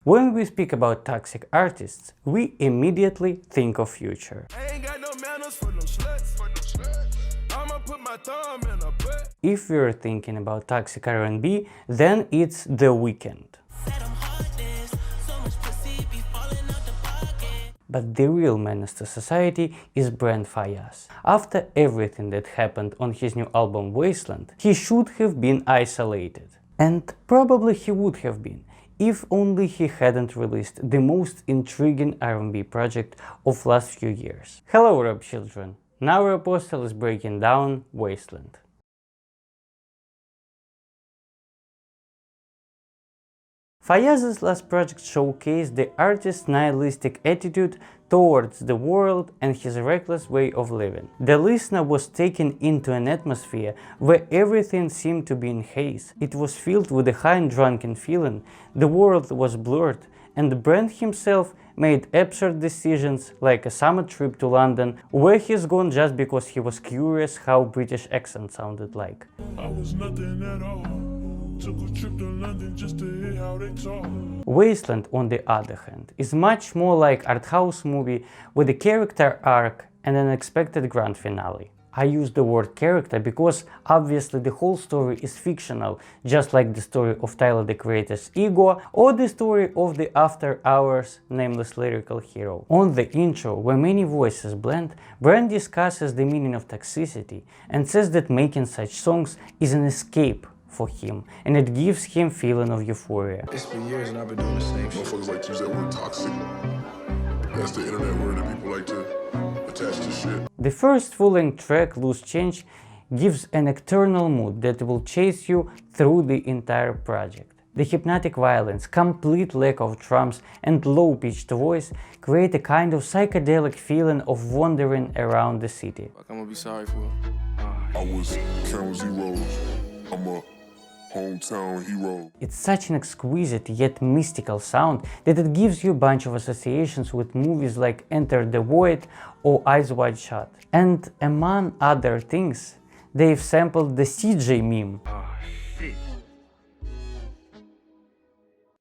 When we speak about toxic artists, we immediately think of Future. If we're thinking about toxic R&B, then it's The Weeknd. But the real menace to society is Brent Faiyaz. After everything that happened on his new album Wasteland, he should have been isolated. And probably he would have been, if only he hadn't released the most intriguing R&B project of last few years. Hello rap children, now our Apostle is breaking down Wasteland. Faiyaz's last project showcased the artist's nihilistic attitude towards the world and his reckless way of living. The listener was taken into an atmosphere where everything seemed to be in haze. It was filled with a high and drunken feeling, the world was blurred, and Brent himself made absurd decisions like a summer trip to London, where he's gone just because he was curious how British accent sounded like. I was nothing at all. Took a trip to London just to hear how they talk. Wasteland, on the other hand, is much more like art house movie with a character arc and an unexpected grand finale. I use the word character because obviously the whole story is fictional, just like the story of Tyler the Creator's ego or the story of the After Hours nameless lyrical hero. On the intro, where many voices blend, Brent discusses the meaning of toxicity and says that making such songs is an escape for him, and it gives him feeling of euphoria. It's been years and I've been doing the same shit. Motherfuckers like to use that word toxic. That's the internet word that people like to attach to shit. The first full-length track, Loose Change, gives an nocturnal mood that will chase you through the entire project. The hypnotic violence, complete lack of drums, and low-pitched voice create a kind of psychedelic feeling of wandering around the city. I'm gonna be sorry for I was counting zeros. I'm a hometown hero. It's such an exquisite yet mystical sound that it gives you a bunch of associations with movies like Enter the Void or Eyes Wide Shut. And among other things, they've sampled the CJ meme. Oh shit.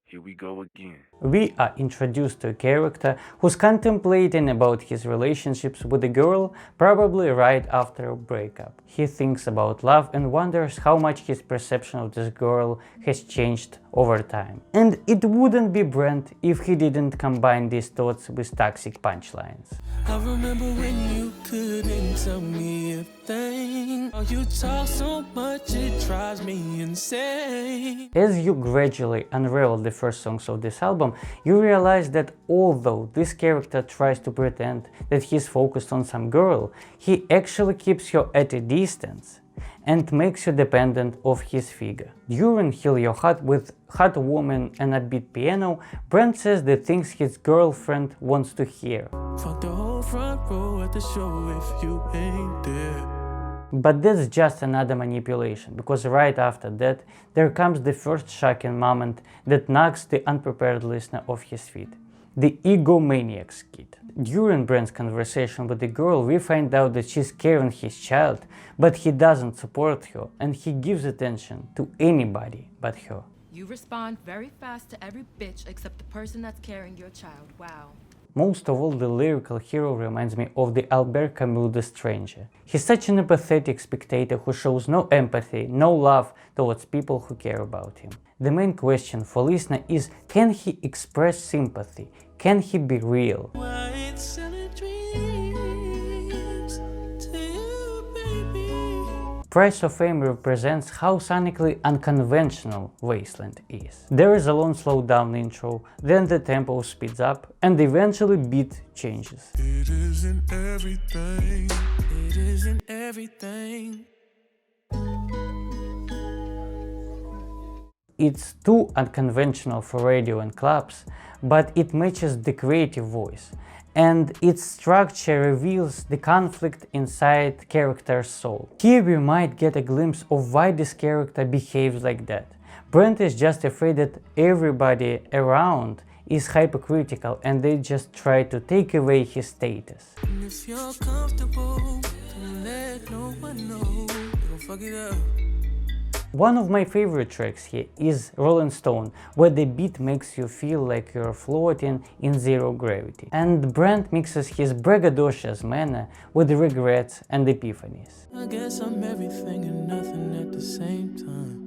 Here we go again. We are introduced to a character who's contemplating about his relationships with a girl, probably right after a breakup. He thinks about love and wonders how much his perception of this girl has changed over time. And it wouldn't be Brent if he didn't combine these thoughts with toxic punchlines. I remember when you couldn't tell me a thing. Oh, you talk so much it drives me insane. As you gradually unravel the first songs of this album, you realize that although this character tries to pretend that he's focused on some girl, he actually keeps you at a distance and makes you dependent of his figure. During Heal Your Heart with Hot Woman and a beat piano, Brent says the things his girlfriend wants to hear. Fuck the whole front row at the show if you ain't there. But that's just another manipulation, because right after that there comes the first shocking moment that knocks the unprepared listener off his feet. The EGOMANIAC skit. During Brent's conversation with the girl, we find out that she's carrying his child, but he doesn't support her, and he gives attention to anybody but her. You respond very fast to every bitch except the person that's carrying your child. Wow. Most of all, the lyrical hero reminds me of the Albert Camus' The Stranger. He's such an empathetic spectator who shows no empathy, no love towards people who care about him. The main question for listener is, can he express sympathy? Can he be real? Price of Fame represents how sonically unconventional Wasteland is. There is a long slow down intro, then the tempo speeds up, and eventually beat changes. It isn't everything. It isn't everything. It's too unconventional for radio and clubs, but it matches the creative voice, and its structure reveals the conflict inside character's soul. Here we might get a glimpse of why this character behaves like that. Brent is just afraid that everybody around is hypercritical and they just try to take away his status. And if you're comfortable, don't let no one know. Don't fuck it up. One of my favorite tracks here is Rolling Stone, where the beat makes you feel like you're floating in zero gravity. And Brent mixes his braggadocious manner with regrets and epiphanies. I guess I'm everything and nothing at the same time.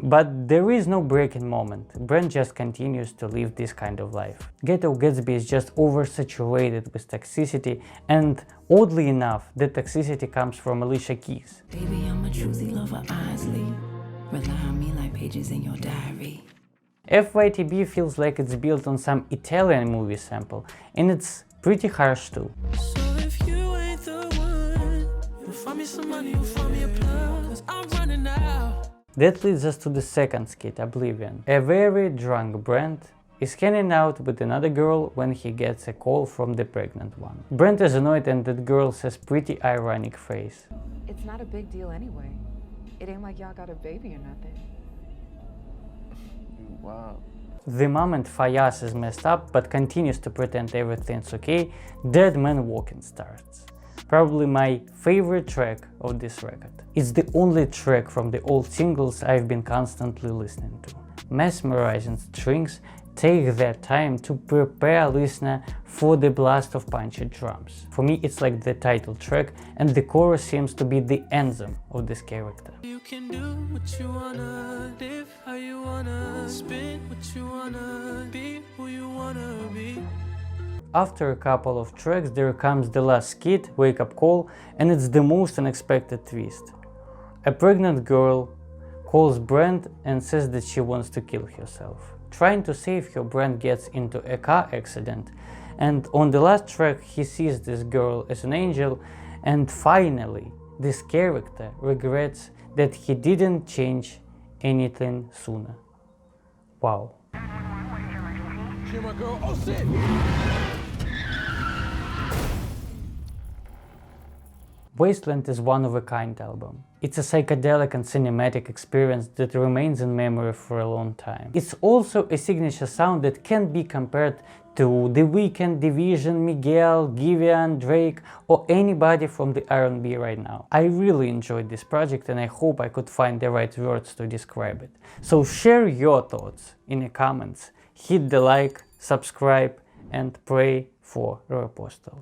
But there is no breaking moment. Brent just continues to live this kind of life. Ghetto Gatsby is just oversaturated with toxicity, and oddly enough, the toxicity comes from Alicia Keys. Baby, I'm a truly lover, honestly. Rely on me like pages in your diary. FYTB feels like it's built on some Italian movie sample, and it's pretty harsh too. So if you ain't the one, you'll find me some money, you'll find me a plug, 'cause I'm running out. That leads us to the second skit, Oblivion. A very drunk Brent is hanging out with another girl when he gets a call from the pregnant one. Brent is annoyed and that girl says pretty ironic phrase. It's not a big deal anyway. It ain't like y'all got a baby or nothing. Wow. The moment Faiyaz is messed up but continues to pretend everything's okay, Dead Man Walking starts. Probably my favorite track of this record. It's the only track from the old singles I've been constantly listening to. Mesmerizing strings take their time to prepare listener for the blast of punchy drums. For me, it's like the title track, and the chorus seems to be the anthem of this character. You can do what you wanna, live how you wanna, spin what you wanna, be who you wanna be. After a couple of tracks, there comes the last skit, Wake Up Call, and it's the most unexpected twist. A pregnant girl calls Brent and says that she wants to kill herself. Trying to save her, Brent gets into a car accident, and on the last track he sees this girl as an angel, and finally this character regrets that he didn't change anything sooner. Wow. Wasteland is one of a kind album. It's a psychedelic and cinematic experience that remains in memory for a long time. It's also a signature sound that can be compared to The Weeknd, Division, Miguel, Giveon, Drake, or anybody from the R&B right now. I really enjoyed this project and I hope I could find the right words to describe it. So share your thoughts in the comments, hit the like, subscribe, and pray for Roy Postal.